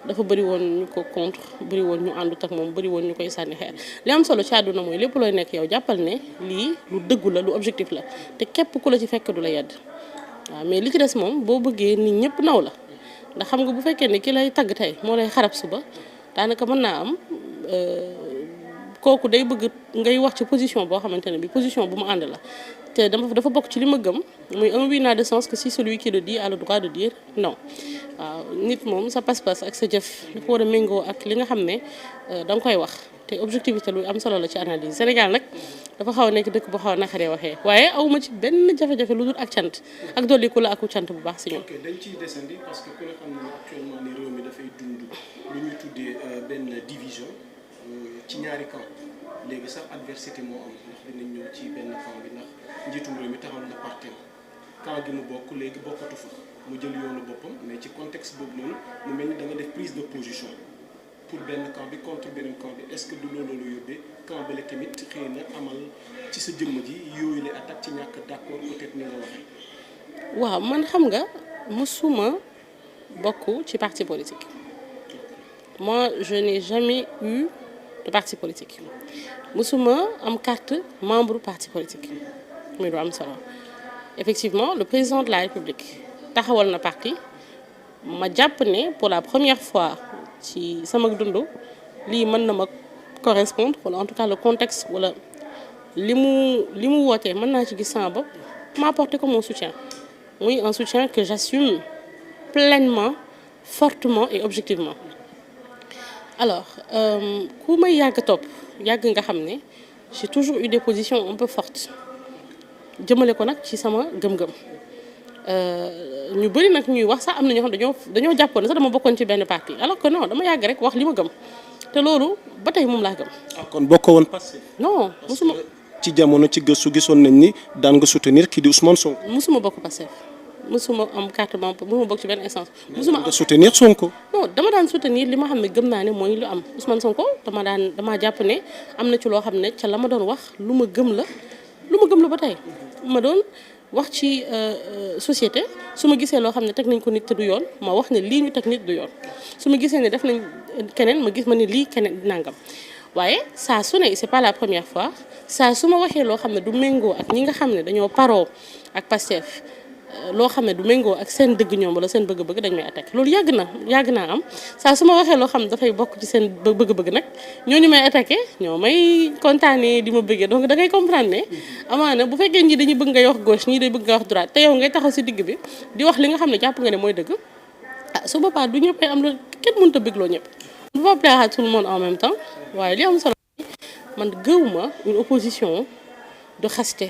dafa bëri woon ñu ko contre bëri woon ñu àndut ak moom bëri woon ñu koy sànni xeer li am solo ci àdduna mooy lépp looy nekk yow jàppal ne lii lu dëggu la lu objectif la te képp ku la ci fekk du la yedd waaw mais li ci des moom boo bëggee nit ñëpp naw la ndax xam nga bu fekkee ne ki lay tagg tey moo lay xarab suba daanaka mën naa am kooku day bëgg ngay wax ci position boo xamante ne bi position bu mu ànd la te dafa bokk ci li ma gëm muy un oui n'a de sens que si celui qui le dit a le droit de dire non waaw nit moom sa pas-pas ak sa jëf dafa war a méngoo ak li nga xam ne da nga koy wax te objectivité lu am solo la ci analyse Sénégal nag dafa xaw a nekk dëkk bu xaw a naqaree waxee waaye awma ci benn jafe-jafe lu dul ak cant ak dolliku la aku cant bu baax si ñoom. ok dañ ciy desandi parce que ku ne xam ne actuellement ni réew mi dafay dund lu ñuy tuddee benn division ci ñaari camp léegi sax adversité moo am ndax dinañ ñëw ci benn camp bi ndax njiitum réew mi taxal na parti camp gi mu bokk léegi bokkatu fa mu jël yoonu boppam mais ci contexte boobu noonu mu mel ni da nga def prise de position pour benn camp bi contre beneen camp bi est-ce que du loolu la yóbbee camp bale tamit xëy na amal ci sa jëmm ji yooyu la attaque ci ñàkk d'accord peut-être ni nga waxee. waaw man xam nga mësuma bokk ci parti politique moi je n'ai jamais eu de parti politique mësuma am carte membre parti politique muy lu am solo effectivement le président de la République taxawal na parti ma jàpp ne pour la première fois ci sama dund lii mën na ma correspondre wala en tout cas le contexte wala li mu wootee mën naa ci gis sama bopp ma apporté comme mon soutien muy un soutien que j'assume pleinement fortement et objectivement alors ku may yàgg topp yàgg nga xam ne j'ai toujours eu des positions un peu fortes jëmale ko nag ci sama gëm-gëm ñu bëri nag ñuy wax sax am na ñoo xam dañoo jàppoon ne sax dama bokkoon ci benn parti alors que non dama yàgg rek wax li ma gëm te loolu ba tey moom laa gëm. kon bokkoo woon Pastef. non musuma ci jamono ci gëstu gisoon nañ ni daan nga soutenir kii di Ousmane Sonko. musuma bokk Pastef musuma am carte membre musuma bokk ci benn instance. musuma nga soutenir Sonko. non dama daan soutenir li ma xam ne gëm naa ne mooy lu am Ousmane Sonko damaa jàpp ne am na ci loo xam ne ca la ma doon wax lu ma gëm la ba tey ma doon wax ci société su ma gisee loo xam ne teg nañ ko nit te du yoon ma wax ne lii ñu teg nit du yoon su ma gisee ne def nañ keneen ma gis ma ne lii keneen nangam waaye saa su ne c'est pas la première fois saa su ma waxee loo xam ne du méngoo ak ñi nga xam ne dañoo paroo ak Pastef loo xam ne du méngoo ak seen dëgg ñoom wala seen bëgg-bëgg dañ may attaqué loolu yàgg naa am saa su ma waxee loo xam ne dafay bokk ci seen bëgg-bëgg nag ñooñu may attaqué ñoo may kontaanee di ma bëggee donc da ngay comprendre ne amaana bu fekkee ñii dañuy bëgg ngay wax gauche ñii day bëgg nga wax droite te yow ngay taxaw si digg bi di wax li nga xam ne jàpp nga ne mooy dëgg ah su boobaa du ñëppay am lu kenn mënut a bëggloo ñëpp on ne va pas plaire à tout le monde en même temps waaye li am solo man gëwuma une opposition de xaste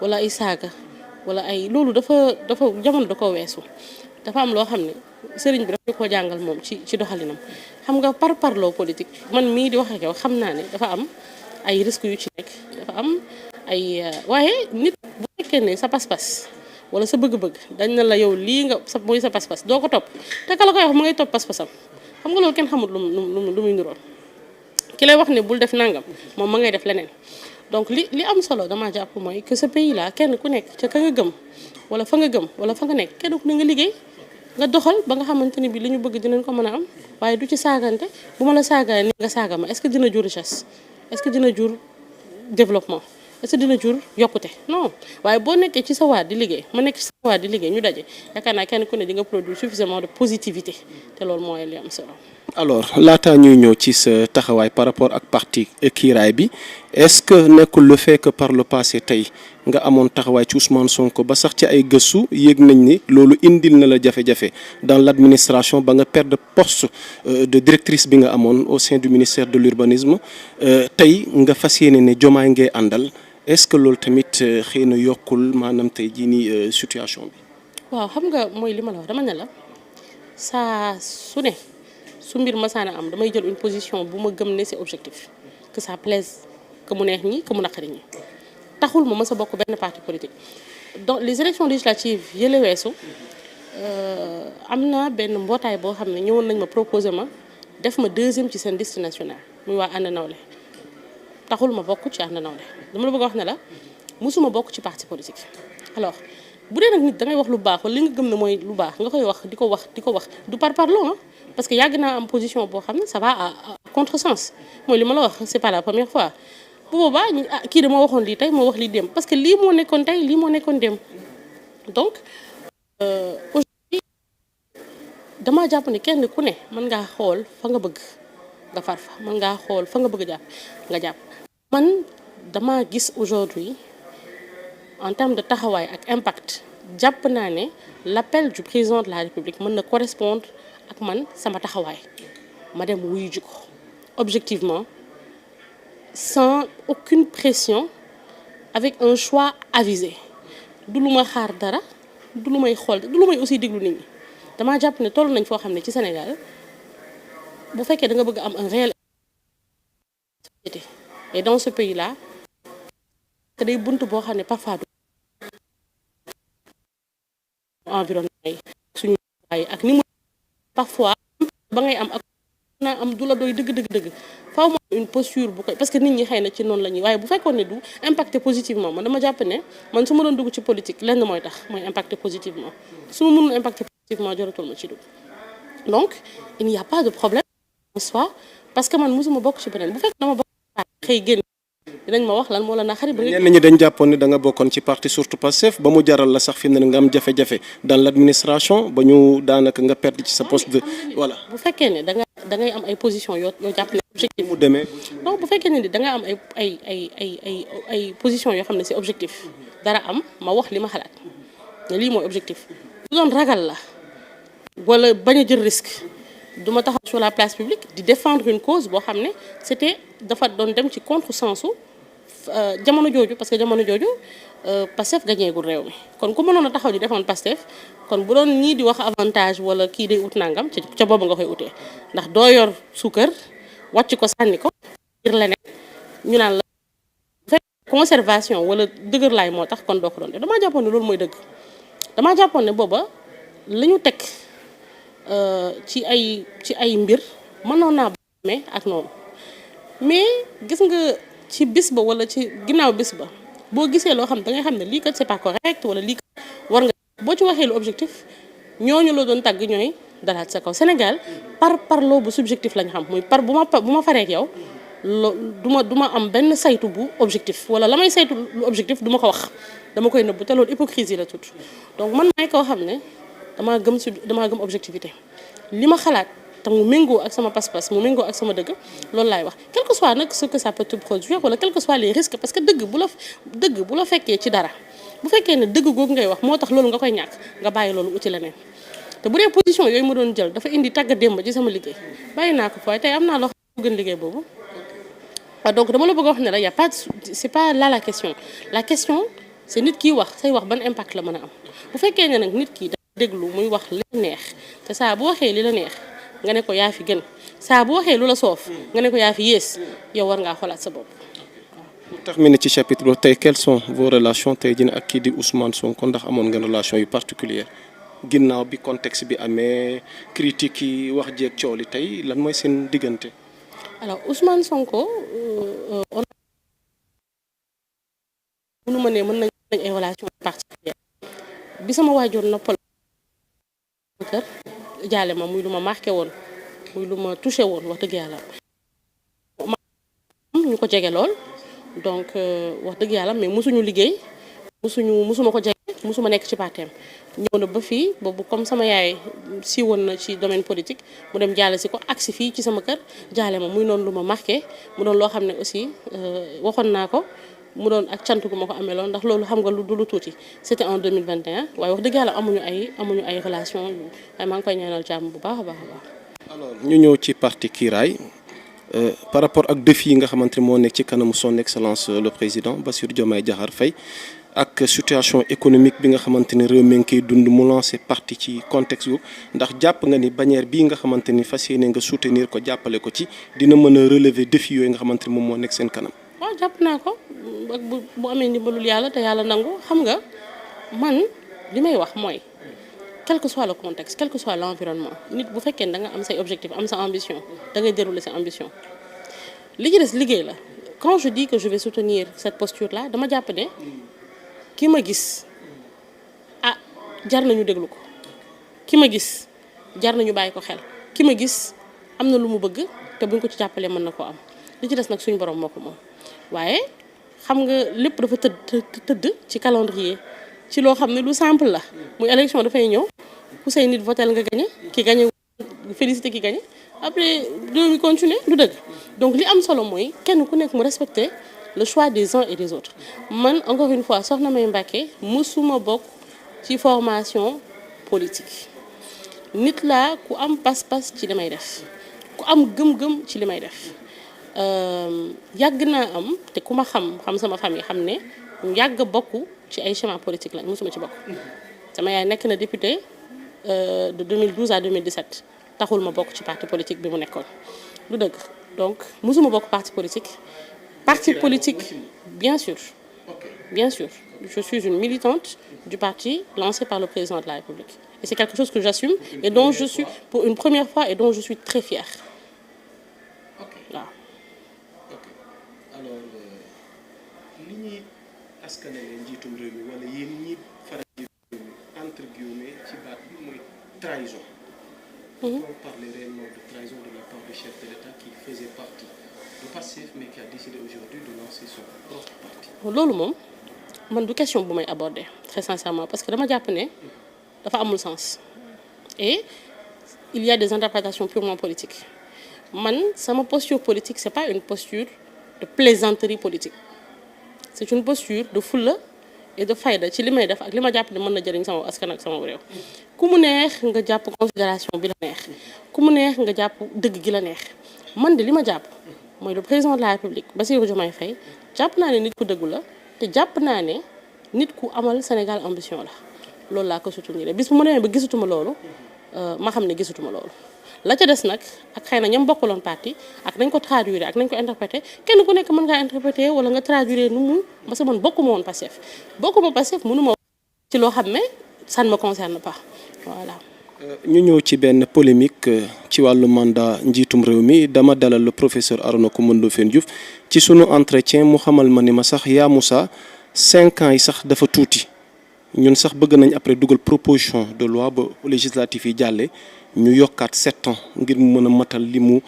wala ay saaga wala ay loolu dafa jamono da ko weesu dafa am loo xam ne sëriñ bi dafa ko jàngal moom ci doxalinam xam nga parloo politique man mii di wax ak yow xam naa ne dafa am ay risques yu ci nekk dafa am ay waaye nit bu fekkee ne sa pas-pas wala sa bëgg-bëgg dañ na la yow lii nga mooy sa pas-pas doo ko topp te ka la koy wax mu ngay topp pas-pasam xam nga loolu kenn xamul lu muy niroon ki lay wax ne bul def nangam moom ma ngay def leneen donc li am solo dama jàpp mooy que ce pays là kenn ku nekk ca ka nga gëm wala fa nga gëm wala fa nga nekk kenn ku ne nga liggéey nga doxal ba nga xamante ni bi li ñu bëgg dinañ ko mën a am waaye du ci saagante bu ma la saagaa ni nga saaga ma est-ce que dina jur richesse est-ce que dina jur développement est-ce que dina jur yokkute non waaye boo nekkee ci sa waat di liggéey ma nekk ci sa waat di liggéey ñu daje yaakaar naa kenn ku ne di nga produire suffisamment de positivité te loolu mooy li am solo. alors laataa ñuy ñëw ci sa taxawaay par rapport ak parti kiiraay bi est-ce que nekkul le fait que par le passé tey nga amoon taxawaay ci Ousmane Sonko ba sax ci ay gëstu yéeg nañ ni loolu indil na la jafe-jafe dans l'administration ba nga perdre poste de directrice bi nga amoon au sein du ministère de l'urbanisme tey nga fas yéene ne Diomaye ngay àndal est-ce que loolu tamit xëy na yokkul maanaam tey jii nii situation bi. waaw xam nga mooy li ma la wax dama ne la saa su ne. su mbir masaana am damay jël une position bu ma gëm ne c'est objectif que ça plaise que mu neex ñi que mu naqari ñi taxul ma mës a bokk benn parti politique donc les élections législatives yële weesu am na benn mbootaay boo xam ne ñëwoon nañ ma proposer ma def ma deuxième ci seen liste nationale muy waa ànd nawle taxul ma bokk ci ànd nawle dama la bëgg a wax ne la mësuma bokk ci parti politique alors bu dee nag nit da ngay wax lu baax wala li nga gëm ne mooy lu baax nga koy wax di ko wax du par parloo parce que yàgg naa am position boo xam ne ça va à contresens mooy li ma la wax c'est pas la première fois bu boobaa kii dama waxoon lii tey moo wax lii dem parce que lii moo nekkoon tey lii moo nekkoon dem donc aujourd'hui dama jàpp ne kenn ku ne mën ngaa xool fa nga bëgg nga far fa mën ngaa xool fa nga bëgg jàpp nga jàpp man dama gis aujourd'hui en termes de taxawaay ak impact jàpp naa ne l'appel du président de la République mën na correspondre ak man sama taxawaay ma dem wuyu ji ko objectivement sans aucune pression avec un choix avisé du lu ma xaar dara du lu may xool du lu may aussi déglu nit ñi damaa jàpp ne toll nañ foo xam ne ci Sénégal bu fekkee da nga bëgg am un réel société et dans ce pays là que day bunt boo xam ne parfois du environnement yi suñu ay ak ni mu parfois ba ngay am ak naa am du la doy dëgg faaw mo une posture bu koy parce que nit ñi xëy na ci noonu la ñuy waaye bu fekkoon ne du impacter positivement man dama jàpp ne man su ma doon dugg ci politique lenn mooy tax mooy impacter positivement su ma mënul impacter positivement jaratul ma ci dugg donc il n'y a pas de problème en soi parce que man mosuma bokk ci beneen bu fekk dama bokk xëy génn dinañ ma wax lan moo la naqari. ñenn ñi dañ jàppoon ne da nga bokkoon ci parti surtout Pastef ba mu jaral la sax fi mu ne nga am jafe-jafe dans l'administration ba ñu daanaka nga perdre ci sa poste de voilà. bu fekkee ne da ngay am ay position yoo jàpp ne objectif mu demee. non bu fekkee ne da nga am ay position yoo xam ne c'est objectif dara am ma wax li ma xalaat ne lii mooy objectif bu doon ragal la wala bañ a jël risque du ma taxaw sur la place publique di défendre une cause boo xam ne c'était dafa doon dem ci contresens jamono jooju parce que jamono jooju Pastef gañeegul réew mi kon ku mënoon a taxaw di défendre Pastef kon bu doon ñii di wax avantage wala kii day ut nangam ca boobu nga koy utee ndax doo yor suukar wàcc ko sànni ko ngir leneen ñu naan la fekk conservation wala dëgër laay moo tax kon doo ko doon def damaa jàppoon ne loolu mooy dëgg damaa jàppoon ne booba la ñu teg ci ay mbir mënoon naa amee ak noonu mais gis nga ci bis ba wala ci ginnaaw bis ba boo gisee loo xam da ngay xam ne lii kat c'est pas correct wala lii kat war nga boo ci waxee lu objectif ñooñu la doon tàgg ñooy dalaat sa kaw Sénégal parloo bu subjectif lañ xam muy bu ma fareek yow du ma am benn saytu bu objectif wala la may saytu lu objectif du ma ko wax dama koy nëbbu te loolu hypocrisie la tudd donc man maay koo xam ne damaa gëm objectivité li ma xalaat te mu méngoo ak sama pas-pas mu méngoo ak sama dëgg loolu laay wax quel que soit nag ce que ça peut te produire wala quel que soit les risques parce que dëgg bu la fekkee ci dara bu fekkee ne dëgg googu ngay wax moo tax loolu nga koy ñàkk nga bàyyi loolu uti leneen te bu dee position yooyu ma doon jël dafa indi tàggat démb ci sama liggéey bàyyi naa ko fooy tey am naa loo xam ne gën liggéey boobu donc dama la bëgg a wax ne la y a pas c'est pas là la question c'est nit kiy wax say wax ban impact la mën a am bu fekkee ne nag nit ki déglu muy wax li la neex te saa bu waxee li la neex nga ne ko yaa fi gën saa bu waxee lu la soof nga ne ko yaa fi yées yow war ngaa xoolaat sa bopp. pour terminer ci chapitre boobu tey quelles sont vos relations tey jii ak kii di Ousmane Sonko ndax amoon ngeen relation yu particulière ginnaaw bi contexte bi amee critique yi wax jeeg coow li tey lan mooy seen diggante. alors Ousmane Sonko mën nañ ay relations particulières bi sama waajur noppal kër jaale ma muy lu ma marqué woon muy lu ma touché woon wax dëgg yàlla ñu ko jege lool donc wax dëgg yàlla mais mosuñu liggéey mosuma ko jege mosuma nekk ci parteem ñëw na ba fii boobu comme sama yaay siiwoon na ci domaine politique mu dem jaale si ko agsi fii ci sama kër jaale ma muy noonu lu ma marqué mu doon loo xam ne aussi waxoon naa ko mu doon ak cant gu ma ko amee loon ndax loolu xam nga du lu tuuti c'était en 2021 waaye wax dëgg yàlla amuñu ay relation waaye maa ngi koy ñaanal jàmm bu baax a baax a baax. alors ñu ñëw ci parti Kiiraay par rapport ak défi yi nga xamante ne moo nekk ci kanamu son excellence le président Bassirou Diomaye Diakhar Faye ak situation économique bi nga xamante ni réew mi ngi koy dund mu lancé parti ci contexte yu ndax jàpp nga ni bannière bii nga xamante ni fas yéene nga soutenir ko jàppale ko ci dina mën a relever défi yooyu nga xamante ni moom moo nekk seen kanam. waaw jàpp naa ko ak bu amee ndimbalul yàlla te yàlla nangu xam nga man li may wax mooy quel que soit le contexte quel que soit l'environnement nit bu fekkee da nga am say objectif am sa ambition da ngay dérouler sa ambition li ci des liggéey la quand je dis que je vais soutenir cette posture là dama jàpp ne ki ma gis jar nañu déglu ko ki ma gis jar nañu bàyyi ko xel ki ma gis am na lu mu bëgg te buñ ko ci jàppalee mën na koo am li ci des nag suñu borom moo ko moom waaye xam nga lépp dafa tëdd ci calendrier ci loo xam ne lu simple la muy élection dafay ñëw ku say nit votel nga gagné ki gagné félicité ki gagné après réew mi continuer du dëgg donc li am solo mooy kenn ku nekk mu respecter le choix des uns et des autres man encore une fois Soxna May Mbacké mësuma bokk ci formation politique nit laa ku am pas-pas ci li may def ku am gëm-gëm ci li may def yàgg naa am te ku ma xam sama famille xam ne yàgg bokk ci ay schéma politique lañ mësuma ci bokk sama yaay nekk na député de 2012 à 2017 taxul ma bokk ci parti politique bi mu nekkoon du dëgg donc mësuma bokk parti politique bien sûr je suis une militante du parti lancé par le président de la République et c'est quelque chose que j'assume et dont je suis pour une première fois et dont je suis très fière waaw. Alors li ñuy askanale njiitum réew mi wala yéen ñi faral di entre guillemets ci baat bi mooy trahison. On parlait réellement de trahison de la part du chef de l'État qui faisait partie du PASTEF mais qui a décidé aujourd'hui de lancer son propre parti. loolu moom man du question bu may aborder très sincèrement parce que dama jàpp ne dafa amul sens et il y a des interprétations purement politiques man sama posture politique c'est pas une posture de plaisanterie politique c'est une posture de fulla et de fayda ci li may def ak li ma jàpp ne mën na jëriñ sama askan ak sama réew ku mu neex nga jàpp considération bi la neex ku mu neex nga jàpp dëgg gi la neex man de li ma jàpp mooy le président de la République Bassirou Diomaye Faye jàpp naa ne nit ku dëggu la te jàpp naa ne nit ku amal Sénégal ambition la loolu laa ko soutenir bis bu ma demee ba gisatuma loolu ma xam ne gisatuma loolu la ca des nag ak xëy na ñam bokkaloon parti ak nañ ko traduire ak nañ ko interpréter kenn ku nekk mën ngaa interpréter wala nga traduire nu mu parce que man bokkuma woon Pastef mënuma ci loo xam ne ça ne me concerne pas voilà. ñu ñëw ci benn polémique ci wàllu mandat njiitum réew mi dama dalal le professeur Arona Coumba Ndoffène Diouf ci sunu entretien mu xamal ma ni ma sax yaa Moussa 5 ans yi sax dafa tuuti ñun sax bëgg nañ après dugal proposition de loi ba législative yi jàlle ñu yokkaat 7 ans ngir mu mën a matal li mu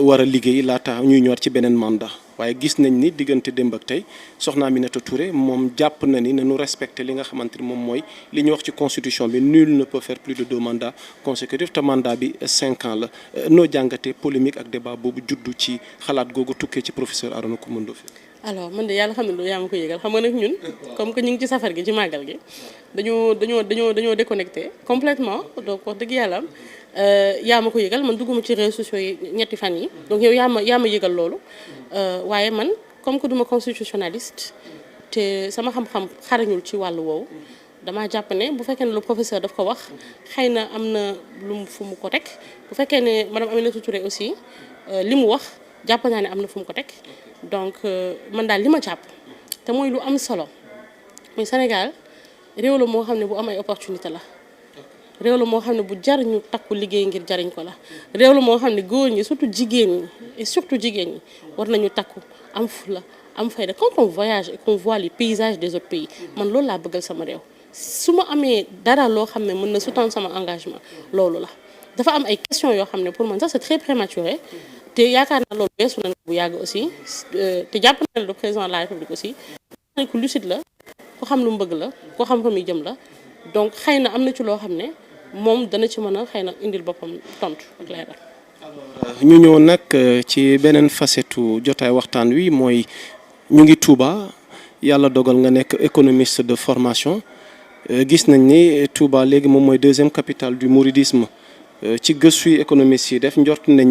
war a liggéey laata ñuy ñëwaat ci beneen mandat waaye gis nañ ni diggante démb ak tey soxna Aminata Touré moom jàpp na ni nañu respecté li nga xamante ni moom mooy li ñu wax ci constitution bi nul ne peut faire plus de 2 mandats consécutifs te mandat bi 5 ans la noo jàngatee polémique ak débat boobu juddu ci xalaat googu tukkee ci professeur Arona Coumba Ndoffène. alors man de yàlla xam ne lu yaa ma ko yëgal xam nga nag ñun comme que ñu ngi ci safar gi ci màggal gi dañoo déconnecté complètement donc wax dëgg yàlla yaa ma ko yëgal man dugguma ci réseaux sociaux yi ñetti fan yi donc yow yaa ma yëgal loolu waaye man comme que duma constitutionnaliste te sama xam-xam xarañul ci wàllu woowu dama jàpp ne bu fekkee ne le professeur daf ko wax xëy na am na lu fu mu ko teg bu fekkee ne madame Aminata Touré aussi li mu wax jàpp naa ne am na fu mu ko teg donc man daal li ma jàpp te mooy lu am solo muy Sénégal réew la moo xam ne bu am ay opportunité la réew la moo xam ne bu jar ñu takku liggéey ngir jariñ ko la réew la moo xam ne góor ñi surtout jigéen ñi et surtout jigéen ñi war nañu takku am fulla am fayda quand on voyage et qu'on voit les paysages des autres pays man loolu laa bëggal sama réew su ma amee dara loo xam ne mën na sous-tendre sama engagement loolu la dafa am ay questions yoo xam ne pour man sax c'est très prématuré te yaakaar naa loolu weesu nañ ko bu yàgg aussi te jàpp na ne le président de la République aussi nañ ko lucide la ko xam lu mu bëgg la ko xam fa muy jëm la donc xëy na am na ci loo xam ne moom dana ci mën a xëy na indil boppam tontu ak leeral. ñu ñëw nag ci beneen facette jotaay waxtaan wi mooy ñu ngi Touba yàlla dogal nga nekk économiste de formation gis nañ ni Touba léegi moom mooy 2e capitale du mouridisme ci gëstu yi économistes yi def njort nañ